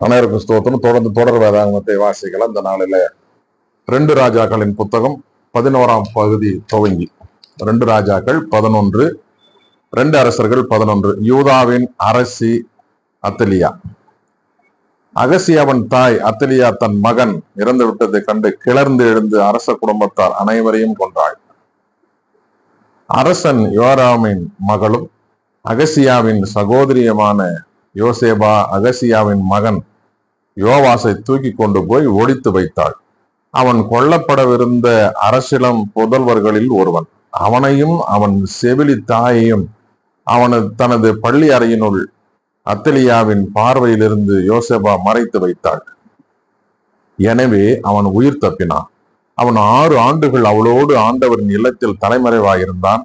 அனைவருக்கும் ஸ்தோத்திரம். தொடர்ந்து தொடர் வேதாகமத்தை வாசிக்கலாம். இந்த நாளில 2 ராஜாக்களின் புத்தகம் 11ஆம் பகுதி துவங்கி 2 ராஜாக்கள் 11, 2 அரசர்கள் 11. யூதாவின் அரசி அத்தலியா. அகசியாவின் தாய் அத்தலியா தன் மகன் இறந்து விட்டதை கண்டு கிளர்ந்து எழுந்து அரச குடும்பத்தார் அனைவரையும் கொன்றாள். அரசன் யோராமின் மகளும் அகசியாவின் சகோதரியுமான யோசேபா அகசியாவின் மகன் யோவாசை தூக்கி கொண்டு போய் ஒழித்து வைத்தாள். அவன் கொல்லப்படவிருந்த அரசிலம் புதல்வர்களில் ஒருவன். அவனையும் அவன் செவிலி தாயையும் தனது பள்ளி அறையினுள் அத்தலியாவின் பார்வையிலிருந்து யோசேபா மறைத்து வைத்தாள். எனவே அவன் உயிர் தப்பினான். அவன் 6 ஆண்டுகள் அவளோடு ஆண்டவரின் இல்லத்தில் தலைமறைவாயிருந்தான்.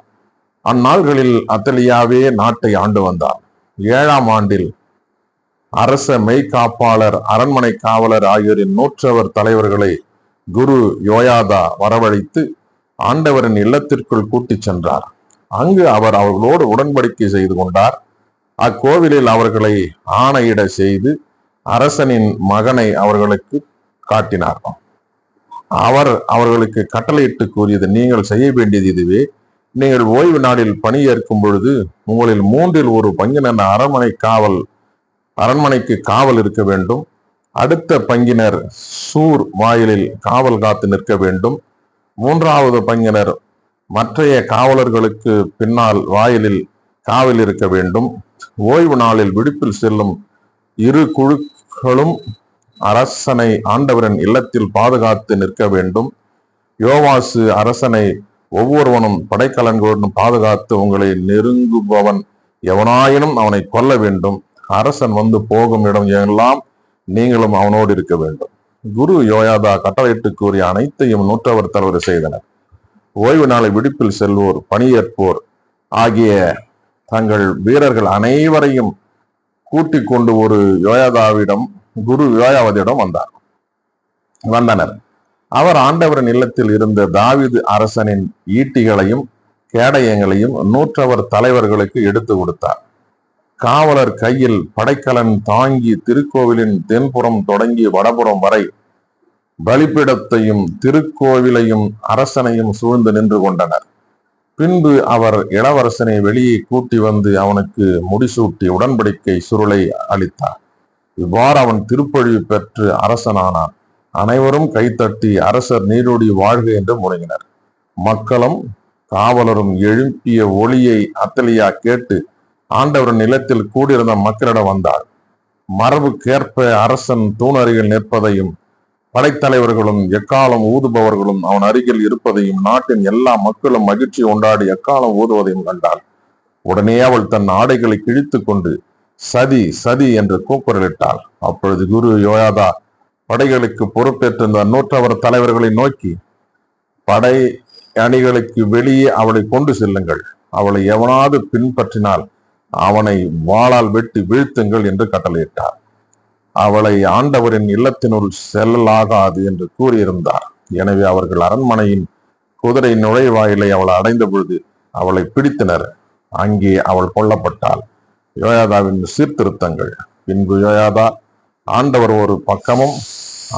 அந்நாள்களில் அத்தலியாவே நாட்டை ஆண்டு வந்தான். 7ஆம் ஆண்டில் அரச மெய்காப்பாளர், அரண்மனை காவலர் ஆகியோரின் 100 தலைவர்களை குரு யோயாதா வரவழைத்து ஆண்டவரின் இல்லத்திற்குள் கூட்டிச் சென்றார். அங்கு அவர் அவர்களோடு உடன்படிக்கை செய்து கொண்டார். அக்கோவிலில் அவர்களை ஆணையிட செய்து அரசனின் மகனை அவர்களுக்கு காட்டினார். அவர் அவர்களுக்கு கட்டளையிட்டு கூறியது, நீங்கள் செய்ய வேண்டியது இதுவே. நீங்கள் ஓய்வு நாளில் பணியேற்கும் பொழுது உங்களில் 3இல் 1 பங்கினர் அரண்மனைக்கு காவல் இருக்க வேண்டும். அடுத்த பங்கினர் சூர் வாயிலில் காவல் காத்து நிற்க வேண்டும். 3வது பங்கினர் மற்றைய காவலர்களுக்கு பின்னால் வாயிலில் காவல் இருக்க வேண்டும். ஓய்வு நாளில் விடுப்பில் செல்லும் 2 குழுக்களும் அரசனை ஆண்டவரின் இல்லத்தில் பாதுகாத்து நிற்க வேண்டும். யோவாசு அரசனை ஒவ்வொருவனும் படைக்கலன்களுடன் பாதுகாத்து உங்களை நெருங்குபவன் எவனாயினும் அவனை கொல்ல வேண்டும். அரசன் வந்து போகும் இடம் எல்லாம் நீங்களும் அவனோடு இருக்க வேண்டும். குரு யோயாதா கட்டளையிட்டு கூறிய அனைத்தையும் 100 தலைவர் செய்தனர். ஓய்வு நாளை விடுப்பில் செல்வோர், பணியேற்போர் ஆகிய தங்கள் வீரர்கள் அனைவரையும் கூட்டிக் கொண்டு குரு யோயாவதிடம் வந்தனர். அவர் ஆண்டவரின் இல்லத்தில் இருந்த தாவீது அரசனின் ஈட்டிகளையும் கேடயங்களையும் 100 தலைவர்களுக்கு எடுத்து கொடுத்தார். காவலர் கையில் படைக்கலன் தாங்கி திருக்கோவிலின் தென்புறம் தொடங்கி வடபுறம் வரை பலிபீடத்தையும் திருக்கோவிலையும் அரசனையும் சூழ்ந்து நின்று கொண்டனர். பின்பு அவர் இளவரசனை வெளியே கூட்டி வந்து அவனுக்கு முடிசூட்டி உடன்படிக்கை சுருளை அளித்தார். இவ்வாறு அவன் திருப்பொழிவு பெற்று அரசனானான். அனைவரும் கைத்தட்டி அரசர் நீடூடி வாழ்க என்று முழங்கினர். மக்களும் காவலரும் எழுப்பிய ஒளியை அத்தலியா கேட்டு ஆண்டவரின் நிலத்தில் கூடியிருந்த மக்களிடம் வந்தாள். மரபுக்கேற்ப அரசன் தூண் அருகில் நிற்பதையும் படைத்தலைவர்களும் எக்காலம் ஊதுபவர்களும் அவன் அருகில் இருப்பதையும் நாட்டின் எல்லா மக்களும் மகிழ்ச்சி கொண்டாடி எக்காலம் ஊதுவதையும் கண்டாள். உடனே அவள் தன் ஆடைகளை கிழித்து கொண்டு சதி சதி என்று கூக்குரலிட்டாள். அப்பொழுது குரு யோயாதா படைகளுக்கு பொறுப்பேற்றிருந்த 100 தலைவர்களை நோக்கி, படை அணிகளுக்கு வெளியே அவளை கொண்டு செல்லுங்கள். அவளை எவனாவது பின்பற்றினால் அவனை வாளால் வெட்டி வீழ்த்துங்கள் என்று கட்டளையிட்டார். அவளை ஆண்டவரின் இல்லத்தினுள் செல்லலாகாது என்று கூறியிருந்தார். எனவே அவர்கள் அரண்மனையின் குதிரை நுழைவாயிலை அவள் அடைந்த பொழுது அவளை பிடித்தனர். அங்கே அவள் கொல்லப்பட்டாள். யோயாதாவின் சீர்திருத்தங்கள். பின்பு யோயாதா ஆண்டவர் ஒரு பக்கமும்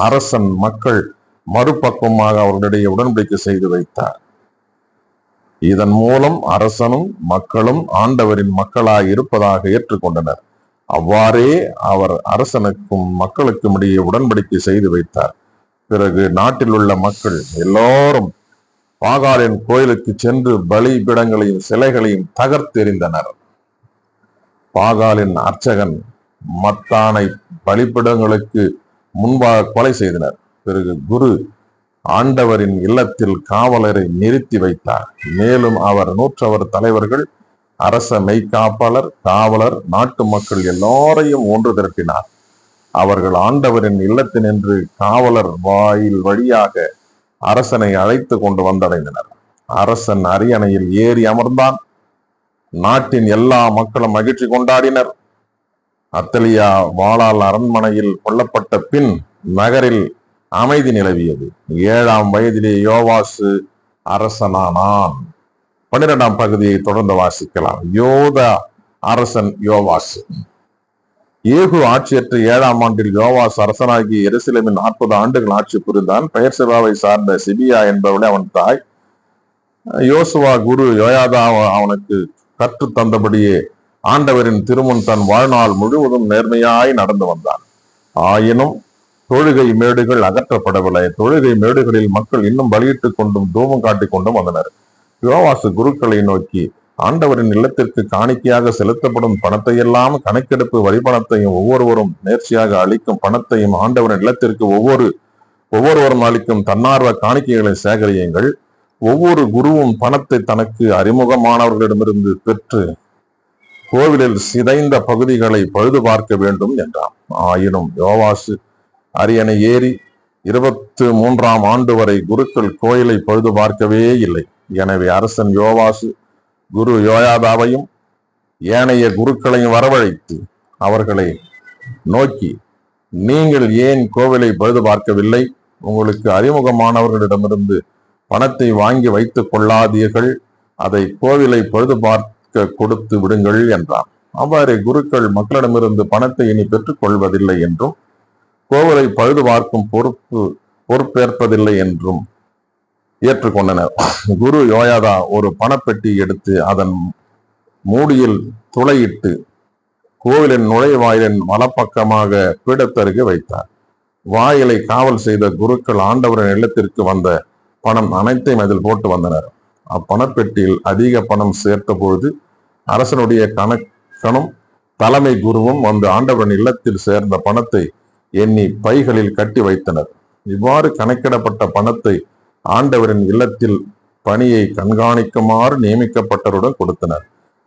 அரசன் மக்கள் மறுபக்கமாக அவர்களிடையே உடன்படிக்கை செய்து வைத்தார். இதன் மூலம் அரசனும் மக்களும் ஆண்டவரின் மக்களாய் இருப்பதாக ஏற்றுக்கொண்டனர். அவ்வாறே அவர் அரசனுக்கும் மக்களுக்கும் இடையே உடன்படிக்கை செய்து வைத்தார். பிறகு நாட்டில் உள்ள மக்கள் எல்லோரும் பாகாலின் கோயிலுக்கு சென்று பலிபீடங்களையும் சிலைகளையும் தகர்த்தெறிந்தனர். பாகாலின் அர்ச்சகன் மத்தானை பலிபீடங்களுக்கு முன்பாக கொலை செய்தனர். பிறகு குரு ஆண்டவரின் இல்லத்தில் காவலரை நிறுத்தி வைத்தார். மேலும் அவர் 100 தலைவர்கள், அரச மெய்காப்பாளர், காவலர், நாட்டு மக்கள் எல்லோரையும் ஒன்று திரட்டினார். அவர்கள் ஆண்டவரின் இல்லத்தினின்று காவலர் வாயில் வழியாக அரசனை அழைத்து கொண்டு வந்தடைந்தனர். அரசன் அரியணையில் ஏறி அமர்ந்தான். நாட்டின் எல்லா மக்களும் மகிழ்ச்சி கொண்டாடினர். அத்தலியா வாளால் அரண்மனையில் கொல்லப்பட்ட பின் நகரில் அமைதி நிலவியது. 7ஆம் வயதிலே யோவாசு அரசனானான். 12ஆம் பகுதியை தொடர்ந்து வாசிக்கலாம். யோதா அரசன் யோவாசு. ஏகு ஆட்சியற்ற 7ஆம் ஆண்டில் யோவாஸ் அரசனாகி எருசலேமில் 40 ஆண்டுகள் ஆட்சி புரிந்தான். பெயர்செபாவை சார்ந்த சிபியா என்பவளை அவன் தாய். யோசுவா குரு யோயாதா அவனுக்கு கற்று தந்தபடியே ஆண்டவரின் திருமுன் தன் வாழ்நாள் முழுவதும் நேர்மையாய் நடந்து வந்தான். ஆயினும் தொழுகை மேடுகள் அகற்றப்படவில்லை. தொழுகை மேடுகளில் மக்கள் இன்னும் பலியிட்டுக் கொண்டும் தூமம் காட்டிக் கொண்டும் வந்தனர். யோவாசு குருக்களை நோக்கி, ஆண்டவரின் இல்லத்திற்கு காணிக்கையாக செலுத்தப்படும் பணத்தையெல்லாம், கணக்கெடுப்பு வரிபணத்தையும், ஒவ்வொருவரும் நேர்ச்சியாக அளிக்கும் பணத்தையும், ஆண்டவரின் இல்லத்திற்கு ஒவ்வொருவரும் அளிக்கும் தன்னார்வ காணிக்கைகளை சேகரியுங்கள். ஒவ்வொரு குருவும் பணத்தை தனக்கு அறிமுகமானவர்களிடமிருந்து பெற்று கோவிலில் சிதைந்த பகுதிகளை பழுது பார்க்க வேண்டும் என்றான். ஆயினும் யோவாசு அரியணை ஏறி 23ஆம் ஆண்டு வரை குருக்கள் கோயிலை பழுது பார்க்கவே இல்லை. எனவே அரசன் யோவாசு குரு யோயாதாவையும் ஏனைய குருக்களையும் வரவழைத்து அவர்களை நோக்கி, நீங்கள் ஏன் கோவிலை பழுது பார்க்கவில்லை? உங்களுக்கு அறிமுகமானவர்களிடமிருந்து பணத்தை வாங்கி வைத்துக் கொள்ளாதீர்கள், அதை கோவிலை பழுது பார்க்க கொடுத்து விடுங்கள் என்றான். அவ்வாறு குருக்கள் மக்களிடமிருந்து பணத்தை இனி பெற்றுக் கொள்வதில்லை என்றும், கோவிலை பழுது பார்க்கும் பொறுப்பேற்பதில்லை என்றும் ஏற்றுக்கொண்டனர். குரு யோயாதா ஒரு பணப்பெட்டி எடுத்து அதன் மூடியில் துளையிட்டு கோவிலின் நுழைவாயிலின் வலப்பக்கமாக பீடத்தருகே வைத்தார். வாயிலை காவல் செய்த குருக்கள் ஆண்டவரின் இல்லத்திற்கு வந்த பணம் அனைத்தையும் அதில் போட்டு வந்தனர். அப்பணப்பெட்டியில் அதிக பணம் சேர்த்த பொழுது அரசனுடைய கணக்கனும் தலைமை குருவும் வந்து ஆண்டவரின் இல்லத்தில் சேர்ந்த பணத்தை எண்ணி பைகளில் கட்டி வைத்தனர். இவ்வாறு கணக்கிடப்பட்ட பணத்தை ஆண்டவரின் இல்லத்தில் பணியை கண்காணிக்குமாறு நியமிக்கப்பட்டவருடன் கொடுத்தனர்.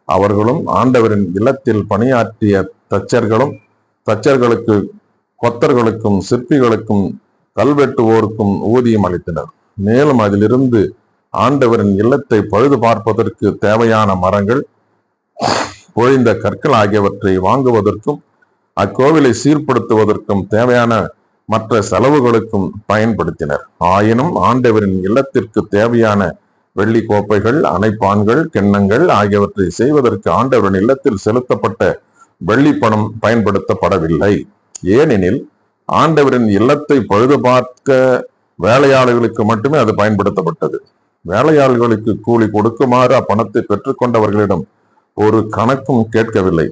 அவர்களும் ஆண்டவரின் இல்லத்தில் பணியாற்றிய தச்சர்களுக்கு, கொத்தர்களுக்கும், சிற்பிகளுக்கும், கல்வெட்டுவோருக்கும் ஊதியம் அளித்தனர். மேலும் அதிலிருந்து ஆண்டவரின் இல்லத்தை பழுது பார்ப்பதற்கு தேவையான மரங்கள், பொழிந்த கற்கள் ஆகியவற்றை வாங்குவதற்கும் அக்கோவிலை சீர்படுத்துவதற்கும் தேவையான மற்ற செலவுகளுக்கும் பயன்படுத்தினர். ஆயினும் ஆண்டவரின் இல்லத்திற்கு தேவையான வெள்ளி கோப்பைகள், அணைப்பான்கள், கிண்ணங்கள் ஆகியவற்றை செய்வதற்கு ஆண்டவரின் இல்லத்தில் செலுத்தப்பட்ட வெள்ளி பணம் பயன்படுத்தப்படவில்லை. ஏனெனில் ஆண்டவரின் இல்லத்தை பழுது பார்க்க வேலையாளர்களுக்கு மட்டுமே அது பயன்படுத்தப்பட்டது. வேலையாளர்களுக்கு கூலி கொடுக்குமாறு அப்பணத்தை பெற்றுக்கொண்டவர்களிடம் ஒரு கணக்கும் கேட்கவில்லை.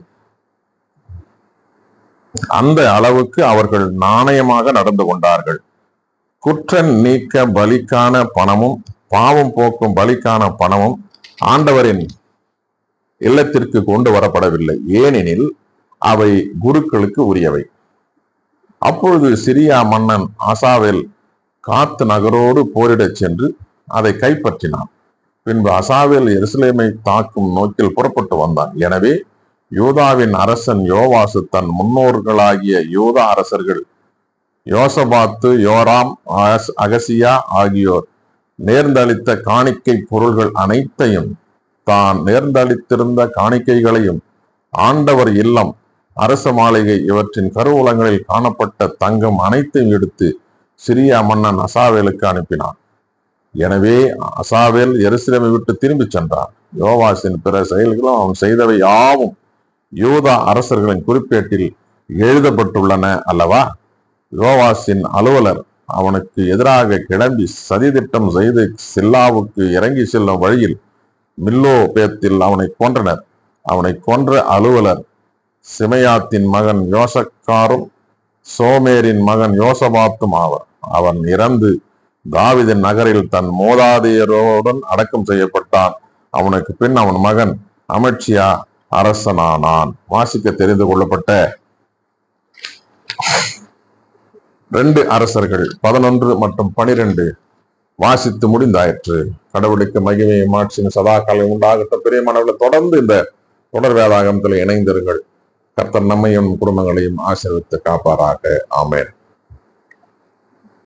அந்த அளவுக்கு அவர்கள் நாணயமாக நடந்து கொண்டார்கள். குற்றம் நீக்க பலிக்கான பணமும், பாவம் போக்கும் பலிக்கான பணமும் ஆண்டவரின் இல்லத்திற்கு கொண்டு வரப்படவில்லை. ஏனெனில் அவை குருக்களுக்கு உரியவை. அப்பொழுது சிரியா மன்னன் அசாவேல் காத்து நகரோடு போரிடச் சென்று அதை கைப்பற்றினான். பின்பு அசாவேல் எருசலேமை தாக்கும் நோக்கில் புறப்பட்டு வந்தான். எனவே யூதாவின் அரசன் யோவாசு தன் முன்னோர்களாகிய யூதா அரசர்கள் யோசபாத்து, யோராம், அகசியா ஆகியோர் நேர்ந்தளித்த காணிக்கை பொருள்கள் அனைத்தையும், தான் நேர்ந்தளித்திருந்த காணிக்கைகளையும், ஆண்டவர் இல்லம், அரச மாளிகை இவற்றின் கருவூலங்களில் காணப்பட்ட தங்கம் அனைத்தையும் எடுத்து சிரியா மன்னன் அசாவேலுக்கு அனுப்பினான். எனவே அசாவேல் எருசலேமை விட்டு திரும்பி சென்றான். யோவாசின் பிற செயல்களும் அவன் செய்தவை யாவும் யூதா அரசர்களின் குறிப்பேட்டில் எழுதப்பட்டுள்ளன அல்லவா? யோவாசின் அலுவலர் அவனுக்கு எதிராக கிளம்பி சதித்திட்டம் செய்து சில்லாவுக்கு இறங்கி செல்லும் வழியில் மில்லோ பேத்தில் அவனை கொன்றனர். அவனை கொன்ற அலுவலர் சிமையாத்தின் மகன் யோசக்காரும் சோமேரின் மகன் யோசபாத்தும் ஆவர். அவன் இறந்து தாவீதின் நகரில் தன் மூதாதையருடன் அடக்கம் செய்யப்பட்டான். அவனுக்கு பின் அவன் மகன் அமட்சியா அரசனானான். வாசிக்க தெரிந்து கொள்ளப்பட்ட 2 அரசர்கள் 11 மற்றும் 12 வாசித்து முடிந்தாயிற்று. கடவுளுக்கு மகிமையை மாட்சியின் சதா காலம் உண்டாகட்டும். பிரியமானவர்களை, தொடர்ந்து இந்த தொடர் வேதாகமத்தில் இணைந்திருங்கள். கர்த்தர் நம்மையும் குடும்பங்களையும் ஆசீர்வதித்து காப்பாராக. ஆமென்.